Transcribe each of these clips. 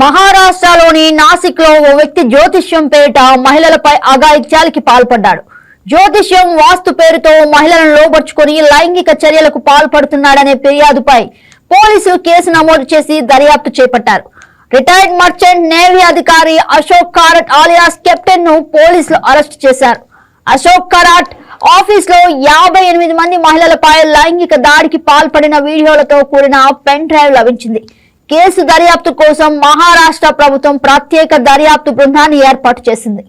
మహారాష్ట్రలోని నాసిక్ లో ఓ వ్యక్తి జ్యోతిష్యం పేరిట మహిళలపై అఘాయిత్యాలకి పాల్పడ్డాడు. జ్యోతిష్యం వాస్తు పేరుతో మహిళలను లోబర్చుకొని లైంగిక చర్యలకు పాల్పడుతున్నాడనే ఫిర్యాదుపై పోలీసులు కేసు నమోదు చేసి దర్యాప్తు చేపట్టారు. రిటైర్డ్ మర్చెంట్ నేవీ అధికారి అశోక్ కారట్ ఆలియాస్ కెప్టెన్ ను పోలీసులు అరెస్టు చేశారు. అశోక్ కారట్ ఆఫీస్ లో 58 మంది మహిళలపై లైంగిక దాడికి పాల్పడిన వీడియోలతో కూడిన పెన్ డ్రైవ్ లభించింది. కేసు దర్యాప్తు కోసం మహారాష్ట్ర ప్రభుత్వం ప్రత్యేక దర్యాప్తు బృందాన్ని ఏర్పాటు చేసింది.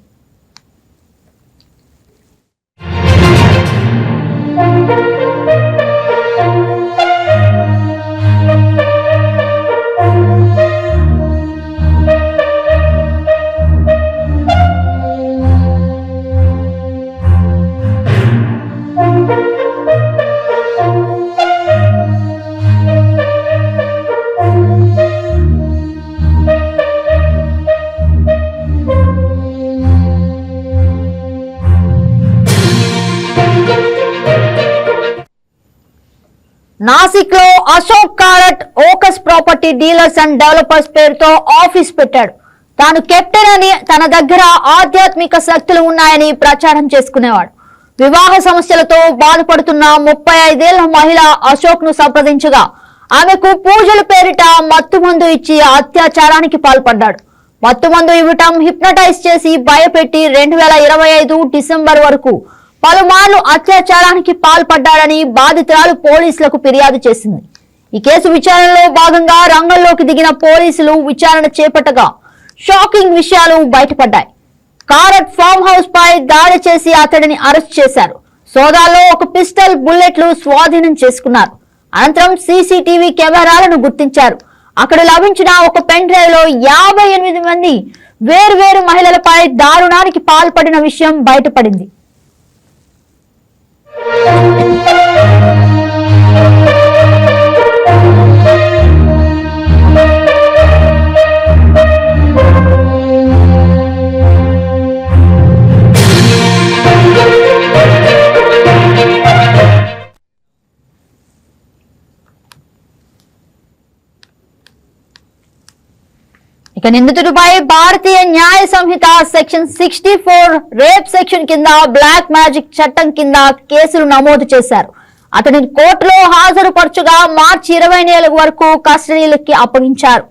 నాసిక్ లో Ashok Kharat Ocus property dealers and developers పేరుతో ఆఫీస్ పెట్టాడు. తాను కెప్టెన్ అని, తన దగ్గర ఆధ్యాత్మిక శక్తులు ఉన్నాయని ప్రచారం చేసుకునేవాడు. వివాహ సమస్యలతో బాధపడుతున్న 35 ఏళ్ల మహిళ అశోక్ ను సంప్రదించగా ఆమెకు పూజల పేరిట మత్తుమందు ఇచ్చి అత్యాచారానికి పాల్పడ్డాడు. మత్తుమందు ఇవ్వటం, హిప్నటైజ్ చేసి భయపెట్టి 2025 డిసెంబర్ వరకు పలుమార్లు అత్యాచారానికి పాల్పడ్డాడని బాధితురాలు పోలీసులకు ఫిర్యాదు చేసింది. ఈ కేసు విచారణలో భాగంగా రంగంలోకి దిగిన పోలీసులు విచారణ చేపట్టగా షాకింగ్ విషయాలు బయటపడ్డాయి. కారట్ ఫామ్ హౌస్ పై దాడి చేసి అతడిని అరెస్ట్ చేశారు. సోదాల్లో ఒక పిస్టల్, బుల్లెట్లు స్వాధీనం చేసుకున్నారు. అనంతరం సీసీటీవీ కెమెరాలను గుర్తించారు. అక్కడ లభించిన ఒక పెన్ డ్రైవ్ లో 58 మంది వేర్వేరు మహిళలపై దారుణానికి పాల్పడిన విషయం బయటపడింది. ఇక నిందితుడిపై భారతీయ న్యాయ సంహిత సెక్షన్ 64 రేప్ సెక్షన్ కింద బ్లాక్ మ్యాజిక్ చట్టం కింద కేసులు నమోదు చేశారు. అతడిని కోర్టులో హాజరుపరచుగా మార్చి 24 వరకు కస్టడీలోకి అప్పగించారు.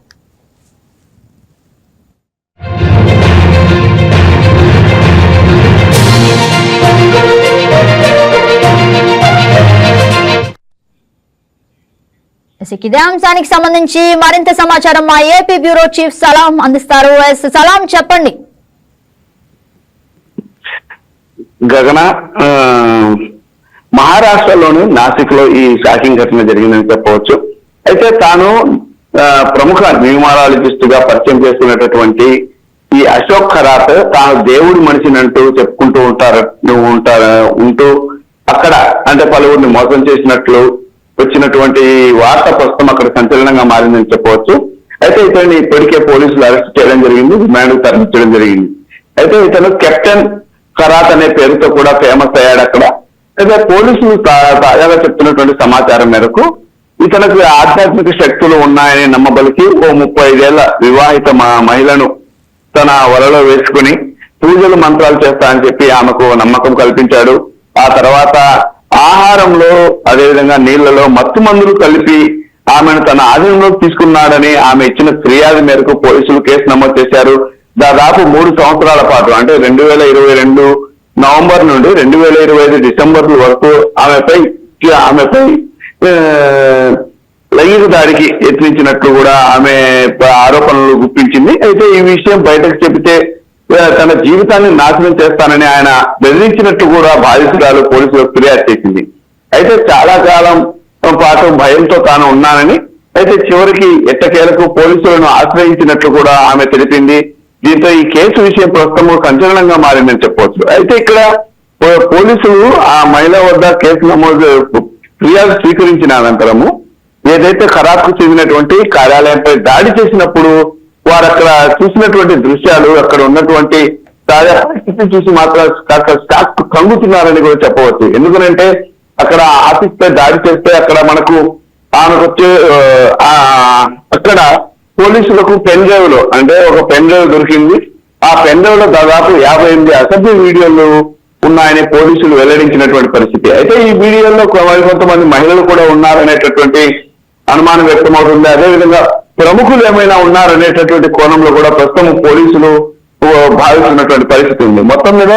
ఇదే అంశానికి సంబంధించి మరింత సమాచారం మా ఏపీ బ్యూరో చీఫ్ సలాం అందిస్తారు. సలాం, చెప్పండి. గగన, మహారాష్ట్రలోని నాసిక్ లో ఈ షాకింగ్ ఘటన జరిగిందని చెప్పవచ్చు. అయితే తాను ప్రముఖ న్యూమరాలజిస్ట్ గా పరిచయం చేసుకునేటటువంటి ఈ అశోక్ ఖరాట్ తాను దేవుడి మనిషినంటూ చెప్పుకుంటూ ఉంటూ అక్కడ అంటే పలువురిని మోసం చేసినట్లు వచ్చినటువంటి వార్త ప్రస్తుతం అక్కడ సంచలనంగా మారిందని చెప్పవచ్చు. అయితే ఇతన్ని ఇప్పటికే పోలీసులు అరెస్ట్ చేయడం జరిగింది, రిమాండ్ తరలించడం జరిగింది. అయితే ఇతను కెప్టెన్ ఖరాట్ అనే పేరుతో కూడా ఫేమస్ అయ్యాడు అక్కడ. అయితే పోలీసులు తాజాగా చెప్తున్నటువంటి సమాచారం మేరకు ఇతనికి ఆధ్యాత్మిక శక్తులు ఉన్నాయని నమ్మబలికి ఓ 35 ఏళ్ల వివాహిత మహిళను తన వలలో వేసుకుని పూజలు మంత్రాలు చేస్తా అని చెప్పి ఆమెకు నమ్మకం కల్పించాడు. ఆ తర్వాత ఆహారంలో అదేవిధంగా నీళ్లలో మత్తు మందులు కలిపి ఆమెను తన ఆధీనంలోకి తీసుకున్నాడని ఆమె ఇచ్చిన ఫిర్యాదు మేరకు పోలీసులు కేసు నమోదు చేశారు. దాదాపు 3 సంవత్సరాల పాటు అంటే 2022 నవంబర్ నుండి 2025 డిసెంబర్ వరకు ఆమెపై లైంగిక దాడికి యత్నించినట్లు కూడా ఆమె ఆరోపణలు గుప్పించింది. అయితే ఈ విషయం బయటకు చెబితే తన జీవితాన్ని నాశనం చేస్తానని ఆయన బెదిరించినట్టు కూడా బాధితురాలు పోలీసులకు ఫిర్యాదు చేసింది. అయితే చాలా కాలం పాటు భయంతో తాను ఉన్నానని, అయితే చివరికి ఎట్టకేలకు పోలీసులను ఆశ్రయించినట్లు కూడా ఆమె తెలిపింది. దీంతో ఈ కేసు విషయం ప్రస్తుతం సంచలనంగా మారిందని చెప్పవచ్చు. అయితే ఇక్కడ పోలీసులు ఆ మహిళ వద్ద కేసు నమోదు ఫిర్యాదు స్వీకరించిన అనంతరము ఏదైతే ఖరాబ్కు చెందినటువంటి కార్యాలయంపై దాడి చేసినప్పుడు వారు అక్కడ చూసినటువంటి దృశ్యాలు, అక్కడ ఉన్నటువంటి తాజా పరిస్థితిని చూసి మాత్రం కాస్త కంగుతున్నారని కూడా చెప్పవచ్చు. ఎందుకంటే అక్కడ ఆఫీస్ పై దాడి చేస్తే అక్కడ మనకు ఆమెకు వచ్చే అక్కడ పోలీసులకు పెన్ డ్రైవ్ లో అంటే ఒక పెన్ డ్రైవ్ దొరికింది. ఆ పెన్ డ్రైవ్ లో దాదాపు 58 అసభ్య వీడియోలు ఉన్నాయని పోలీసులు వెల్లడించినటువంటి పరిస్థితి. అయితే ఈ వీడియోల్లో కొంతమంది మహిళలు కూడా ఉన్నారనేటటువంటి అనుమానం వ్యక్తమవుతుంది. అదేవిధంగా ప్రముఖులు ఏమైనా ఉన్నారనేటటువంటి కోణంలో కూడా ప్రస్తుతం పోలీసులు భావిస్తున్నటువంటి పరిస్థితి ఉంది. మొత్తం మీద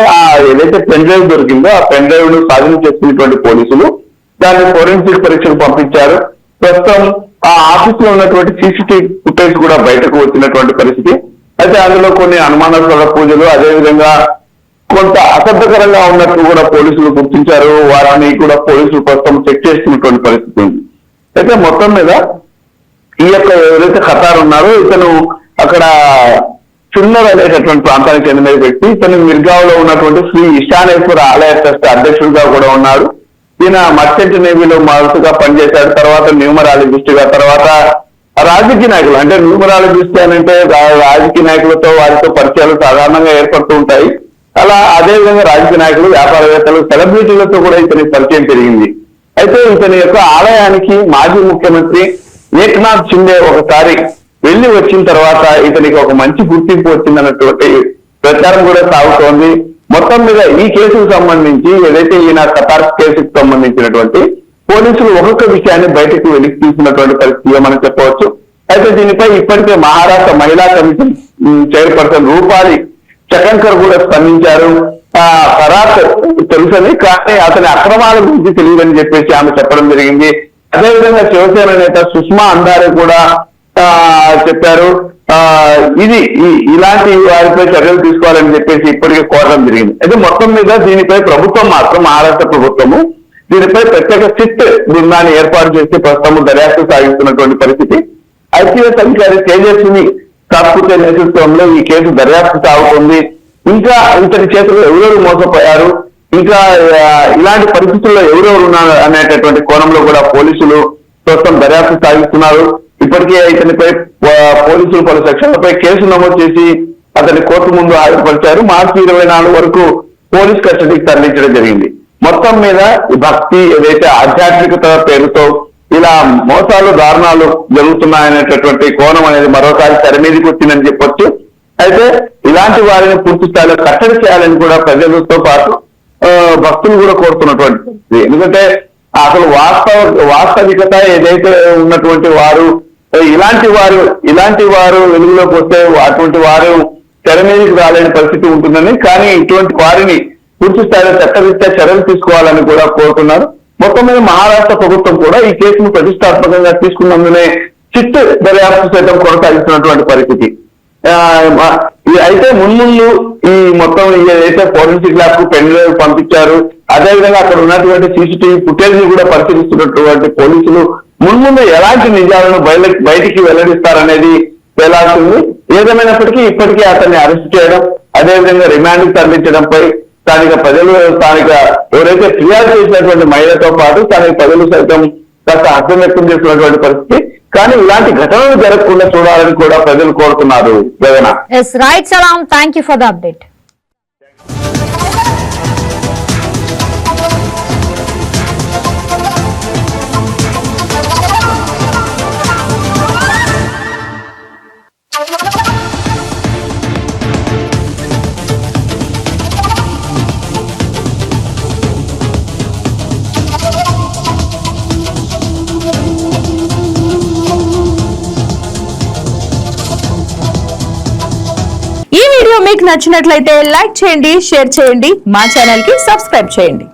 ఏదైతే పెన్ డ్రైవ్ దొరికిందో ఆ పెన్ డ్రైవ్ ను స్వాధీనం చేసుకున్నటువంటి పోలీసులు దాన్ని ఫోరెన్సిక్ పరీక్షకు పంపించారు. ప్రస్తుతం ఆ ఆఫీస్ లో ఉన్నటువంటి సీసీటీవీ ఫుటేజ్ కూడా బయటకు వచ్చినటువంటి పరిస్థితి. అయితే అందులో కొన్ని అనుమానాస్పద పూజలు, అదేవిధంగా కొంత అసభ్యకరంగా ఉన్నట్టు కూడా పోలీసులు గుర్తించారు. వారిని కూడా పోలీసులు ప్రస్తుతం చెక్ చేస్తున్నటువంటి పరిస్థితి ఉంది. అయితే మొత్తం మీద ఈ యొక్క ఎవరైతే ఖతార్ ఉన్నారో ఇతను అక్కడ చున్నర్ అనేటటువంటి ప్రాంతానికి చెందిన వ్యక్తి. ఇతను మిర్గావ్లో ఉన్నటువంటి శ్రీ ఈశానేశ్వర ఆలయ ట్రస్ట్ అధ్యక్షుడిగా కూడా ఉన్నాడు. ఈయన మర్చెంట్ నేవీలో మరుసగా పనిచేశాడు. తర్వాత న్యూమరాలజిస్ట్ గా, తర్వాత రాజకీయ నాయకులు అంటే న్యూమరాలజిస్ట్ అని అంటే రాజకీయ నాయకులతో వారితో పరిచయాలు సాధారణంగా ఏర్పడుతూ ఉంటాయి. అలా అదేవిధంగా రాజకీయ నాయకులు, వ్యాపారవేత్తలు, సెలబ్రిటీలతో కూడా ఇతని పరిచయం పెరిగింది. అయితే ఇతని యొక్క ఆలయానికి మాజీ ముఖ్యమంత్రి ఏక్నాథ్ షిండే ఒకసారి వెళ్లి వచ్చిన తర్వాత ఇతనికి ఒక మంచి గుర్తింపు వచ్చిందన్నటువంటి ప్రచారం కూడా సాగుతోంది. మొత్తం మీద ఈ కేసుకు సంబంధించి ఏదైతే ఈయన ఖతార్ కేసుకు సంబంధించినటువంటి పోలీసులు ఒక్కొక్క విషయాన్ని బయటకు వెలికి తీసినటువంటి పరిస్థితిగా మనం చెప్పవచ్చు. అయితే దీనిపై ఇప్పటికే మహారాష్ట్ర మహిళా కమిషన్ చైర్పర్సన్ రూపాలి చకంకర్ కూడా స్పందించారు. ఖరాత్ తెలుసని, కానీ అతని అక్రమాల గురించి తెలియదని చెప్పేసి ఆమె చెప్పడం జరిగింది. అదేవిధంగా శివసేన నేత సుష్మా అందారే కూడా చెప్పారు. ఇలాంటి వారిపై చర్యలు తీసుకోవాలని చెప్పేసి ఇప్పటికే కోరడం జరిగింది. అయితే మొత్తం మీద దీనిపై ప్రభుత్వం మాత్రం మహారాష్ట్ర ప్రభుత్వము దీనిపై ప్రత్యేక సిట్ బృందాన్ని ఏర్పాటు చేసి ప్రస్తుతం దర్యాప్తు సాగిస్తున్నటువంటి పరిస్థితి. ఐపీఎస్ అధికారి తేజస్విని కాకపోతే నేతృత్వంలో ఈ కేసు దర్యాప్తు సాగుతుంది. ఇంకా ఇతని చేతుల్లో ఎవరెవరు మోసపోయారు, ఇంకా ఇలాంటి పరిస్థితుల్లో ఎవరెవరు ఉన్నారు అనేటటువంటి కోణంలో కూడా పోలీసులు ప్రస్తుతం దర్యాప్తు సాగిస్తున్నారు. ఇప్పటికే ఇతనిపై పోలీసులు పలు సెక్షన్లపై కేసు నమోదు చేసి అతని కోర్టు ముందు హాజరుపరిచారు. మార్చి 24 వరకు పోలీస్ కస్టడీకి తరలించడం జరిగింది. మొత్తం మీద భక్తి ఏదైతే ఆధ్యాత్మికత పేరుతో ఇలా మోసాలు, దారుణాలు జరుగుతున్నాయనేటటువంటి కోణం అనేది మరోసారి తెర మీదకి వచ్చిందని చెప్పొచ్చు. అయితే ఇలాంటి వారిని పూర్తి స్థాయిలో కట్టడి చేయాలని కూడా ప్రజలతో పాటు భక్తులు కూడా కోరుతున్నటువంటి, ఎందుకంటే అసలు వాస్తవికత ఏదైతే ఉన్నటువంటి వారు ఇలాంటి వారు వెలుగులోకి వస్తే అటువంటి వారు తెర మీదకి రాలేని పరిస్థితి ఉంటుందని, కానీ ఇటువంటి వారిని పూర్తి స్థాయిలో చట్టరీత్యా చర్యలు తీసుకోవాలని కూడా కోరుతున్నారు. మొత్తం మీద మహారాష్ట్ర ప్రభుత్వం కూడా ఈ కేసును ప్రతిష్టాత్మకంగా తీసుకున్నందునే చిట్ దర్యాప్తు సైతం కొనసాగిస్తున్నటువంటి పరిస్థితి. అయితే ముందు ఈ మొత్తం ఏదైతే ఫోరెన్సిక్ ల్యాబ్ కు పెన్ డ్రైవ్ పంపించారు, అదేవిధంగా అక్కడ ఉన్నటువంటి సీసీటీవీ ఫుటేజ్ ని కూడా పరిశీలిస్తున్నటువంటి పోలీసులు ముందు ఎలాంటి నిజాలను బయటికి వెల్లడిస్తారనేది తేలాల్సింది. ఏదేమైనప్పటికీ ఇప్పటికీ అతన్ని అరెస్ట్ చేయడం, అదేవిధంగా రిమాండ్ తరలించడంపై స్థానిక ఎవరైతే ఫిర్యాదు చేసినటువంటి మహిళతో పాటు స్థానిక ప్రజలు సైతం కాస్త హర్షం వ్యక్తం చేస్తున్నటువంటి పరిస్థితి. కానీ ఇలాంటి ఘటనలు జరగకుండా చూడాలని కూడా ప్రజలు కోరుతున్నారు. జగన్ రైట్ సలాం, thank you for the update. మీకు నచ్చినట్లయితే లైక్ చేయండి, షేర్ చేయండి, మా ఛానల్ కి సబ్స్క్రైబ్ చేయండి.